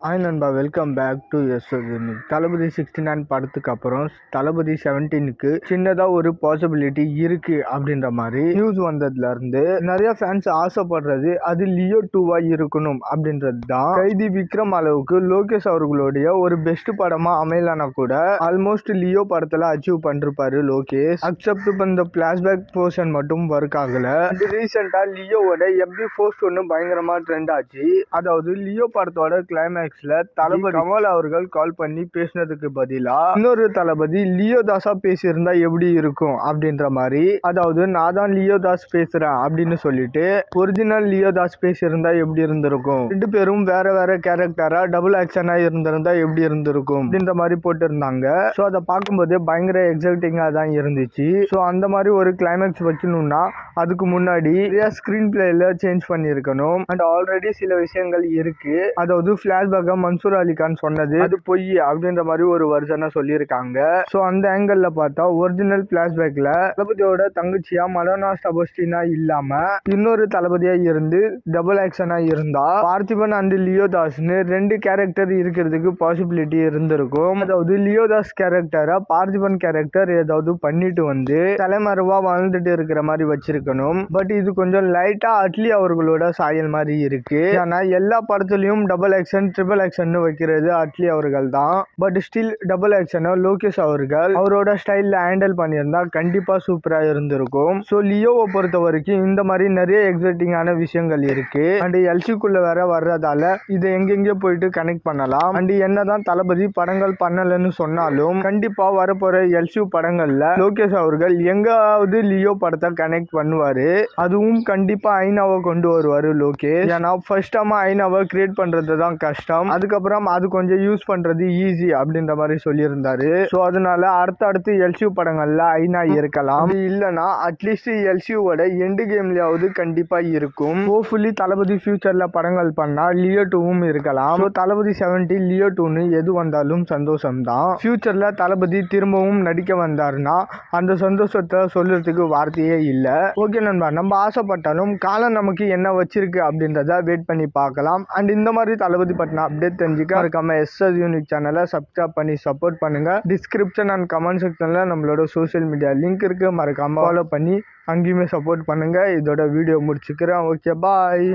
Hi நண்பா, welcome back to தளபதி 69 படத்துக்கு அப்புறம் தளபதி 17க்கு சின்னதாக ஒரு பாசிபிலிட்டி இருக்கு அப்படின்ற மாதிரி நியூஸ் வந்ததுல இருந்து நிறைய ஃபேன்ஸ் ஆசைப்படுறது அது லியோ 2வா இருக்கணும் அப்படின்றது தான். கைதி விக்ரம் அளவுக்கு லோகேஷ் அவர்களுடைய ஒரு பெஸ்ட் படமா அமையலனா கூட ஆல்மோஸ்ட் லியோ படத்துல அச்சீவ் பண்ணிருப்பாரு லோகேஷ். அக்செப்ட் இந்த பிளாஷ்பேக் போர்ஷன் மட்டும் ஒர்க் ஆகல. ரீசெண்டா லியோவோட எம்பி போஸ்ட் ஒன்று பயங்கரமா ட்ரெண்ட் ஆச்சு. அதாவது லியோ படத்தோட கிளைமேக்ஸ் தளபதி கமல் அவர்கள் கால் பண்ணி பேசினதுக்கு பதிலா இன்னொரு தளபதி லியோ தாஸா பேசியிருந்தா எப்படி இருக்கும் அப்படின்ற மாதிரி, அதாவது நான் தான் லியோ தாஸ் பேசுறேன் அப்படின்னு சொல்லிட்டு ஒரிஜினல் லியோ தாஸ் பேசியிருந்தா எப்படி இருந்திருக்கும், ரெண்டு பேரும் வேற வேற கேரக்டரா டபுள் ஆக்ஷனா இருந்திருந்தா எப்படி இருந்திருக்கும் அப்படின்ற மாதிரி போட்டு இருந்தாங்க. ஸோ அதை பார்க்கும்போது பயங்கர எக்ஸைட்டிங்கா தான் இருந்துச்சு. ஸோ அந்த மாதிரி ஒரு கிளைமேக்ஸ் வைக்கணும்னா அதுக்கு முன்னாடி ஸ்கிரீன் பிளேல சேஞ்ச் பண்ணியிருக்கணும். அண்ட் ஆல்ரெடி சில விஷயங்கள் இருக்கு. அதாவது பிளாஷ்பேக் மன்சூர் அலிகான் சொன்னது அது பொய் அப்படின்ற மாதிரி ஒரு வருஷனா சொல்லியிருக்காங்க. ஸோ அந்த ஆங்கிள் பார்த்தா ஒரிஜினல் பிளாஷ்பேக்ல தளபதியோட தங்கச்சியா மடோனா செபஸ்டினா இல்லாம இன்னொரு தளபதியா இருந்து டபுள் ஆக்ஷனா இருந்தா பார்த்திபன் அண்ட் லியோ தாஸ்னு ரெண்டு கேரக்டர் இருக்கிறதுக்கு பாசிபிலிட்டி இருந்திருக்கும். அதாவது லியோ தாஸ் கேரக்டரா பார்த்திபன் கேரக்டர் ஏதாவது பண்ணிட்டு வந்து தலைமறைவா வாழ்ந்துட்டு இருக்கிற மாதிரி வச்சிருக்கணும். பட் இது கொஞ்சம் லைட்டா அட்லி அவர்களோட சாயல் மாதிரி இருக்கு. ஏன்னா எல்லா படத்துலயும் டபுள் ஆக்ஷன் ட்ரிபிள் ஆக்ஷன் வைக்கிறது அட்லி அவர்கள் தான். But still double action Lokesh அவர்கள் அவரோட ஸ்டைல்ல ஹேண்டில் பண்ணியிருந்தா கண்டிப்பா சூப்பரா இருந்திருக்கும். ஸோ லியோவை பொறுத்த வரைக்கும் இந்த மாதிரி நிறைய எக்ஸைட்டிங்கான விஷயங்கள் இருக்கு. அண்ட் எல்சிக்குள்ள வேற வர்றதால இதை எங்கெங்கே போயிட்டு கனெக்ட் பண்ணலாம். அண்ட் என்னதான் தளபதி படங்கள் பண்ணலன்னு சொன்னாலும் கண்டிப்பா வரப்போற எல்சி படங்கள்ல லோகேஷ் அவர்கள் எங்காவது லியோ படத்தை கனெக்ட் பண்ணுவாரு. அதுவும் கண்டிப்பா ஐநாவை கொண்டு வருவாரு லோகேஷ். ஏன்னா ஃபர்ஸ்ட் டைம் ஐநாவை கிரியேட் பண்றது தான் கஷ்டம், அதுக்கப்புறம் அது கொஞ்சம் யூஸ் பண்றது ஈஸி அப்படின்ற மாதிரி சொல்லியிருந்தாரு. ஸோ அதனால அடுத்து எல்சியூ படங்கள்ல ஐநா இருக்கலாம். இல்லைன்னா அட்லீஸ்ட் எல்சியூவோட எண்டு கேம்லயாவது கண்டிப்பா இருக்கும். ஹோப்ஃபுல்லி தளபதி ஃபியூச்சர்ல படங்கள் பண்ணா லியோ 2வும் இருக்கலாம். ஸோ தளபதி 70 லியோ 2ன்னு எது வந்தாலும் சந்தோஷம் தான். ஃபியூச்சர்ல தளபதி திரும்பவும் நடிக்க வந்தாருன்னா அந்த சந்தோஷத்தை சொல்றதுக்கு வார்த்தையே இல்லை. ஓகே நண்பா, நம்ம ஆசைப்பட்டாலும் காலம் நமக்கு என்ன வச்சிருக்கு அப்படின்றத வெயிட் பண்ணி பார்க்கலாம். அண்ட் இந்த மாதிரி தளபதி பற்றின அப்டேட் தெரிஞ்சுக்க மறக்காம எஸ்எஸ் யூனிக் சேனலை சப்ஸ்கிரைப் பண்ணி சப்போர்ட் பண்ணுங்க. டிஸ்கிரிப்ஷன் அண்ட் கமெண்ட் செக்ஷன்ல நம்மளோட சோஷியல் மீடியா லிங்க் இருக்கு, மறக்காம ஃபாலோ பண்ணி அங்கேயுமே சப்போர்ட் பண்ணுங்க. இதோட வீடியோ முடிச்சுக்கிறேன். ஓகே, பாய்.